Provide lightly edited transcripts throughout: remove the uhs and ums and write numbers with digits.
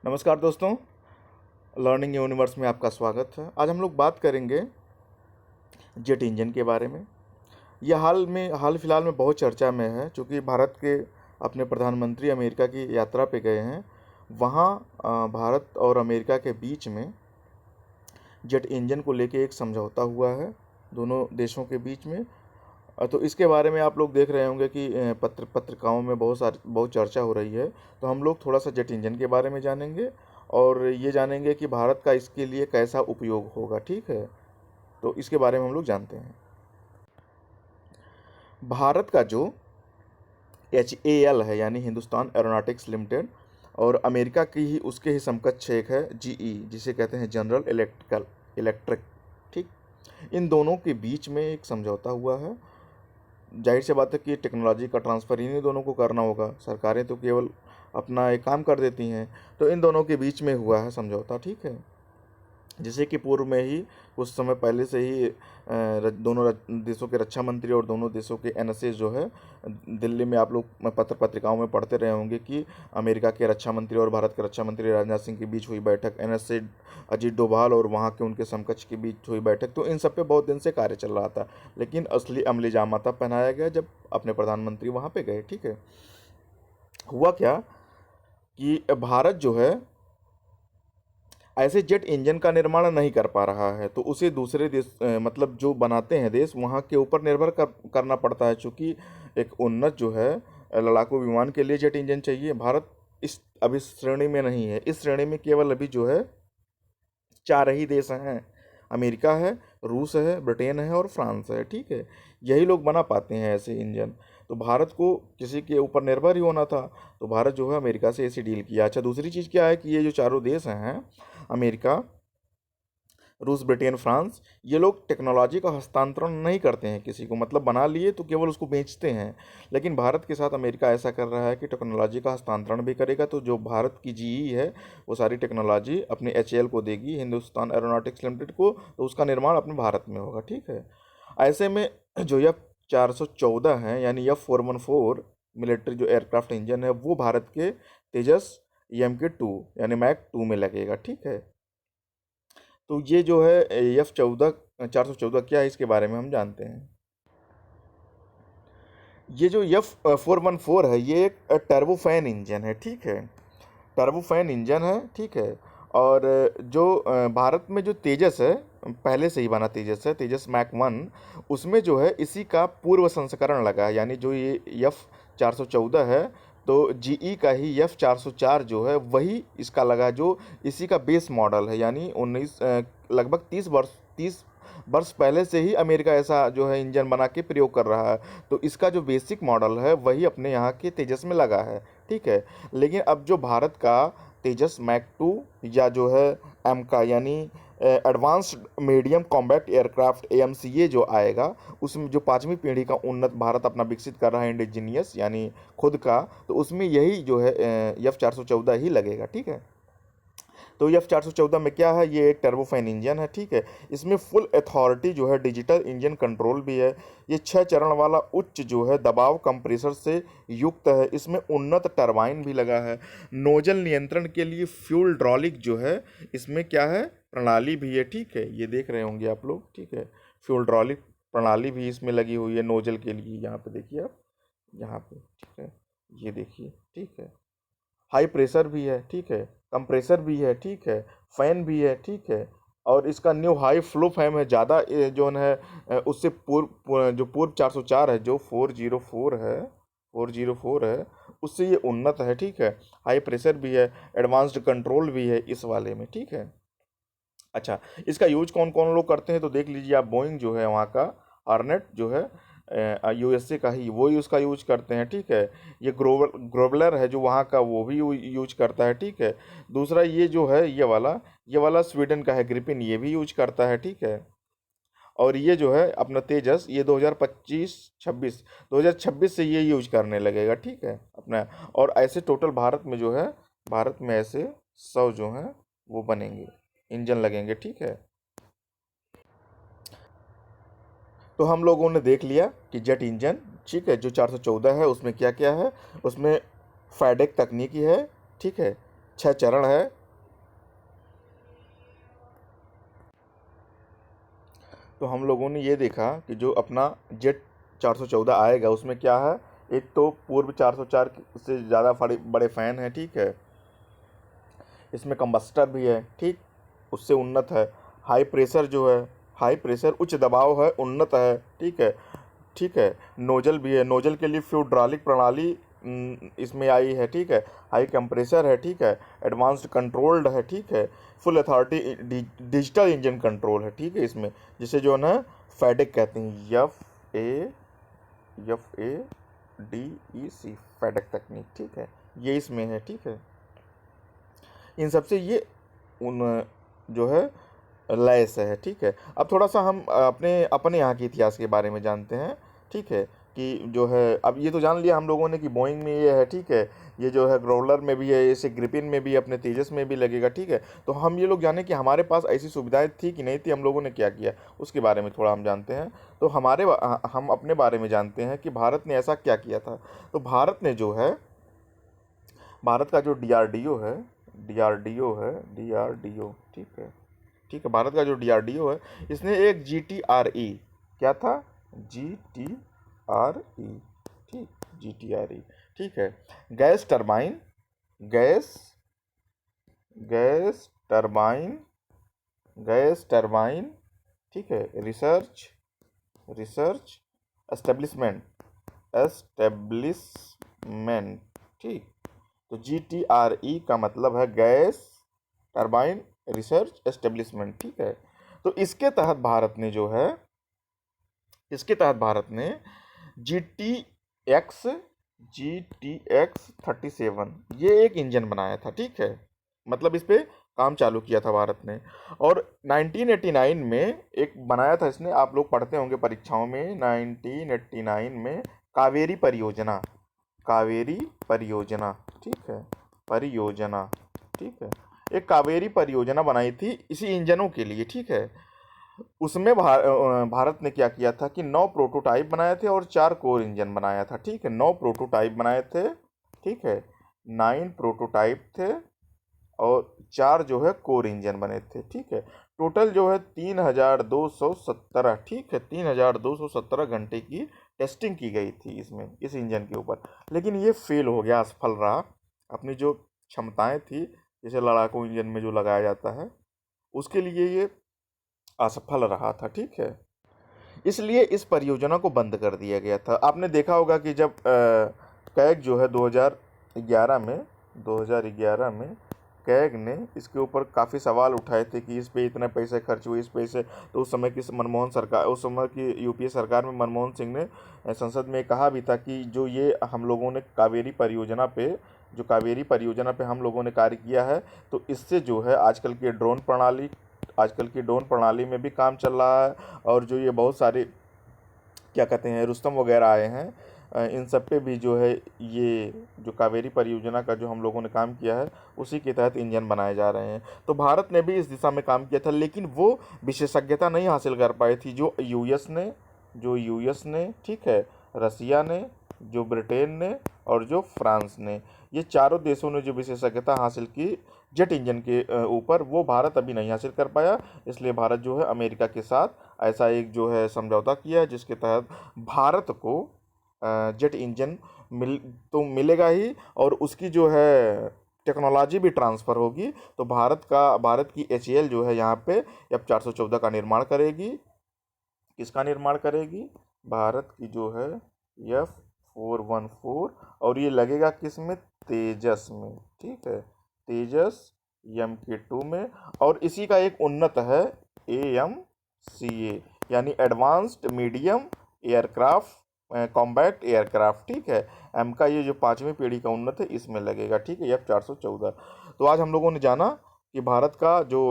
नमस्कार दोस्तों, learning universe में आपका स्वागत है। आज हम लोग बात करेंगे जेट इंजन के बारे में। यह हाल फिलहाल में बहुत चर्चा में है, चूँकि भारत के अपने प्रधानमंत्री अमेरिका की यात्रा पे गए हैं। वहाँ भारत और अमेरिका के बीच में जेट इंजन को लेके एक समझौता हुआ है दोनों देशों के बीच में। तो इसके बारे में आप लोग देख रहे होंगे कि पत्रिकाओं में बहुत चर्चा हो रही है। तो हम लोग थोड़ा सा जेट इंजन के बारे में जानेंगे और ये जानेंगे कि भारत का इसके लिए कैसा उपयोग होगा। ठीक है, तो इसके बारे में हम लोग जानते हैं। भारत का जो HAL है, यानी हिंदुस्तान एरोनॉटिक्स लिमिटेड, और अमेरिका की ही उसके ही समकक्ष एक है GE, जिसे कहते हैं जनरल इलेक्ट्रिक। ठीक, इन दोनों के बीच में एक समझौता हुआ है। जाहिर सी बात है कि टेक्नोलॉजी का ट्रांसफ़र इन्हीं दोनों को करना होगा। सरकारें तो केवल अपना एक काम कर देती हैं। तो इन दोनों के बीच में हुआ है समझौता। ठीक है, जैसे कि पूर्व में ही कुछ समय पहले से ही दोनों देशों के रक्षा मंत्री और दोनों देशों के NSA जो है, दिल्ली में आप लोग पत्रिकाओं में पढ़ते रहे होंगे कि अमेरिका के रक्षा मंत्री और भारत के रक्षा मंत्री राजनाथ सिंह के बीच हुई बैठक, NSA अजीत डोभाल और वहाँ के उनके समकक्ष के बीच हुई बैठक। तो इन सब पे बहुत दिन से कार्य चल रहा था, लेकिन असली अमली जामा तब पहनाया गया जब अपने प्रधानमंत्री वहाँ पे गए। ठीक है, हुआ क्या कि भारत जो है ऐसे जेट इंजन का निर्माण नहीं कर पा रहा है, तो उसे दूसरे देश मतलब जो बनाते हैं देश, वहाँ के ऊपर निर्भर करना पड़ता है। चूँकि एक उन्नत जो है लड़ाकू विमान के लिए जेट इंजन चाहिए। भारत अभी श्रेणी में नहीं है। इस श्रेणी में केवल अभी जो है 4 ही देश हैं। अमेरिका है, रूस है, ब्रिटेन है और फ्रांस है। ठीक है, यही लोग बना पाते हैं ऐसे इंजन। तो भारत को किसी के ऊपर निर्भर ही होना था, तो भारत जो है अमेरिका से ऐसी डील किया। अच्छा, दूसरी चीज़ क्या है कि ये जो चारों देश हैं, अमेरिका, रूस, ब्रिटेन, फ्रांस, ये लोग टेक्नोलॉजी का हस्तांतरण नहीं करते हैं किसी को। मतलब बना लिए तो केवल उसको बेचते हैं। लेकिन भारत के साथ अमेरिका ऐसा कर रहा है कि टेक्नोलॉजी का हस्तांतरण भी करेगा। तो जो भारत की GE है, वो सारी टेक्नोलॉजी अपने HAL को देगी, हिंदुस्तान एरोनॉटिक्स लिमिटेड को। तो उसका निर्माण अपने भारत में होगा। ठीक है, ऐसे में जो F414 है, यानी F414 मिलिट्री जो एयरक्राफ्ट इंजन है, वो भारत के तेजस MK2 यानी मैक 2 में लगेगा। ठीक है, तो ये जो है F414 क्या है, इसके बारे में हम जानते हैं। ये जो F414 है, ये एक टर्बोफैन इंजन है। ठीक है, टर्बोफैन इंजन है। ठीक है, और जो भारत में जो तेजस है, पहले से ही बना तेजस है, तेजस मैक 1, उसमें जो है इसी का पूर्व संस्करण लगा है। यानी जो ये F414 है, तो GE का ही F404 जो है वही इसका लगा, जो इसी का बेस मॉडल है। यानी लगभग 30 वर्ष पहले से ही अमेरिका ऐसा जो है इंजन बना के प्रयोग कर रहा है। तो इसका जो बेसिक मॉडल है वही अपने यहाँ के तेजस में लगा है। ठीक है, लेकिन अब जो भारत का तेजस मैक 2 या जो है एम का, यानी advanced medium combat aircraft AMCA जो आएगा, उसमें जो 5वीं पीढ़ी का उन्नत भारत अपना विकसित कर रहा है, इंडिजीनियस यानी खुद का, तो उसमें यही जो है F414 ही लगेगा। ठीक है, तो F414 में क्या है, ये एक टर्बोफैन इंजन है। ठीक है, इसमें फुल अथॉरिटी जो है डिजिटल इंजन कंट्रोल भी है। ये 6 चरण वाला उच्च जो है दबाव कंप्रेसर से युक्त है। इसमें उन्नत टरबाइन भी लगा है। नोजल नियंत्रण के लिए फ्यूल ड्रॉलिक जो है इसमें क्या है, प्रणाली भी है। ठीक है, ये देख रहे होंगे आप लोग। ठीक है, फ्यूल ड्रॉलिक प्रणाली भी इसमें लगी हुई है नोजल के लिए। यहाँ पे देखिए आप, यहाँ पे। ठीक है, ये देखिए। ठीक है, हाई प्रेशर भी है। ठीक है, कंप्रेसर भी है। ठीक है, फैन भी है। ठीक है, और इसका न्यू हाई फ्लो फैम है ज़्यादा जो है उससे जो पूर्व 404 है, जो 404 है, उससे ये उन्नत है। ठीक है, हाई प्रेशर भी है, एडवांस्ड कंट्रोल भी है इस वाले में। ठीक है, अच्छा, इसका यूज कौन कौन लोग करते हैं तो देख लीजिए आप। बोइंग जो है वहाँ का, हार्नेट जो है USA का ही, वो ही उसका यूज करते हैं। ठीक है, ये ग्रोबलर है जो वहाँ का, वो भी यूज करता है। ठीक है, दूसरा ये जो है ये वाला स्वीडन का है, ग्रिपिन, ये भी यूज करता है। ठीक है, और ये जो है अपना तेजस, ये 2026 से ये यूज करने लगेगा। ठीक है, अपना। और ऐसे टोटल भारत में जो है, भारत में ऐसे 100 जो हैं वो बनेंगे, इंजन लगेंगे। ठीक है, तो हम लोगों ने देख लिया कि जेट इंजन, ठीक है, जो 414 है उसमें क्या क्या है। उसमें फैडेक तकनीकी है। ठीक है, 6 चरण है। तो हम लोगों ने ये देखा कि जो अपना जेट 414 आएगा उसमें क्या है, एक तो पूर्व 404 से ज़्यादा बड़े बड़े फ़ैन है, ठीक है। इसमें कंबस्टर भी है, ठीक, उससे उन्नत है। हाई प्रेशर जो है, हाई प्रेशर उच्च दबाव है, उन्नत है, ठीक है। ठीक है, नोजल भी है, नोजल के लिए फ्यूड्रालिक प्रणाली इसमें आई है, ठीक है। हाई कंप्रेसर है, ठीक है। एडवांस्ड कंट्रोल्ड है, ठीक है। Full authority digital engine control है, ठीक है इसमें, जिसे जो है ना फैडेक कहते हैं, FADEC, फैडेक तकनीक, ठीक है, ये इसमें है, ठीक है। इन सबसे ये उन जो है लैस है, ठीक है। अब थोड़ा सा हम अपने अपने यहाँ के इतिहास के बारे में जानते हैं, ठीक है। कि जो है, अब ये तो जान लिया हम लोगों ने कि बोइंग में ये है, ठीक है। ये जो है ग्रोवलर में भी है, ऐसे ग्रिपिन में भी, अपने तेजस में भी लगेगा, ठीक है। तो हम ये लोग जाने कि हमारे पास ऐसी सुविधाएं थी कि नहीं थी, हम लोगों ने क्या किया, उसके बारे में थोड़ा हम जानते हैं। तो हम अपने बारे में जानते हैं कि भारत ने ऐसा क्या किया था। तो भारत ने जो है, भारत का जो डीआरडीओ, ठीक है, ठीक है। भारत का जो डीआरडीओ है, इसने एक जीटीआरई, क्या था, जीटीआरई, ठीक, जीटीआरई, ठीक है। Gas turbine, gas gas turbine gas turbine, ठीक है। रिसर्च एस्टेब्लिशमेंट, ठीक। तो जीटीआरई का मतलब है गैस टरबाइन रिसर्च एस्टेब्लिशमेंट, ठीक है। तो इसके तहत भारत ने जी टी एक्स GTX-37 ये एक इंजन बनाया था, ठीक है। मतलब इस पे काम चालू किया था भारत ने। और 1989 में एक बनाया था इसने, आप लोग पढ़ते होंगे परीक्षाओं में, 1989 में कावेरी परियोजना, ठीक है, परियोजना, ठीक है। एक कावेरी परियोजना बनाई थी इसी इंजनों के लिए, ठीक है। उसमें भारत ने क्या किया था कि 9 प्रोटोटाइप बनाए थे और 4 कोर इंजन बनाया था, ठीक है। 9 प्रोटोटाइप बनाए थे, ठीक है, 9 प्रोटोटाइप थे और 4 जो है कोर इंजन बने थे, ठीक है। टोटल जो है 3217, ठीक है, 3217 घंटे की टेस्टिंग की गई थी इसमें, इस इंजन के ऊपर। लेकिन ये फेल हो गया, असफल रहा। अपनी जो क्षमताएं थी, जैसे लड़ाकू इंजन में जो लगाया जाता है, उसके लिए ये असफल रहा था, ठीक है। इसलिए इस परियोजना को बंद कर दिया गया था। आपने देखा होगा कि जब कैग जो है 2011 में कैग ने इसके ऊपर काफ़ी सवाल उठाए थे कि इस पे इतने पैसे खर्च हुए, इस पैसे। तो उस समय की यूपीए सरकार में मनमोहन सिंह ने संसद में कहा भी था कि जो ये हम लोगों ने कावेरी परियोजना पे हम लोगों ने कार्य किया है, तो इससे जो है आजकल की ड्रोन प्रणाली में भी काम चल रहा है। और जो ये बहुत सारे क्या कहते हैं रुस्तम वगैरह आए हैं, इन सब पे भी जो है ये जो कावेरी परियोजना का जो हम लोगों ने काम किया है, उसी के तहत इंजन बनाए जा रहे हैं। तो भारत ने भी इस दिशा में काम किया था, लेकिन वो विशेषज्ञता नहीं हासिल कर पाई थी जो यूएस ने, ठीक है, रसिया ने, जो ब्रिटेन ने और जो फ्रांस ने, ये चारों देशों ने जो विशेषज्ञता हासिल की जेट इंजन के ऊपर, वो भारत अभी नहीं हासिल कर पाया। इसलिए भारत जो है अमेरिका के साथ ऐसा एक जो है समझौता किया है, जिसके तहत भारत को जेट इंजन मिलेगा ही, और उसकी जो है टेक्नोलॉजी भी ट्रांसफ़र होगी। तो भारत की एचएएल जो है यहाँ पे F414 का निर्माण करेगी। किसका निर्माण करेगी? भारत की जो है F414, और ये लगेगा किस में? तेजस में, ठीक है, तेजस MK2 में। और इसी का एक उन्नत है AMCA, यानी advanced medium aircraft, combat aircraft, ठीक है। एम का ये जो 5वीं पीढ़ी का उन्नत है, इसमें लगेगा, ठीक है, F414। तो आज हम लोगों ने जाना कि भारत का जो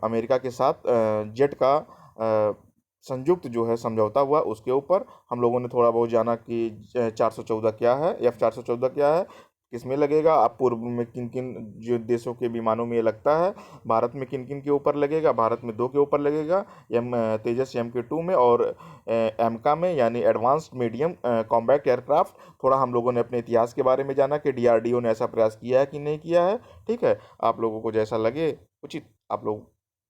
अमेरिका के साथ जेट का संयुक्त जो है समझौता हुआ, उसके ऊपर हम लोगों ने थोड़ा बहुत जाना कि 414 क्या है, F414 क्या है, किस में लगेगा, आप पूर्व में किन किन जो देशों के विमानों में ये लगता है, भारत में किन किन के ऊपर लगेगा, भारत में 2 के ऊपर लगेगा, तेजस MK2 में, और एमका में, यानी एडवांस्ड मीडियम कॉम्बैट एयरक्राफ्ट। थोड़ा हम लोगों ने अपने इतिहास के बारे में जाना कि DRDO ने ऐसा प्रयास किया है कि नहीं किया है। ठीक है, आप लोगों को जैसा लगे उचित, आप लोग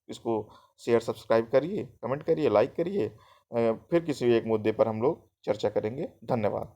इसको शेयर सब्सक्राइब करिए, कमेंट करिए, लाइक करिए। फिर किसी एक मुद्दे पर हम लोग चर्चा करेंगे। धन्यवाद।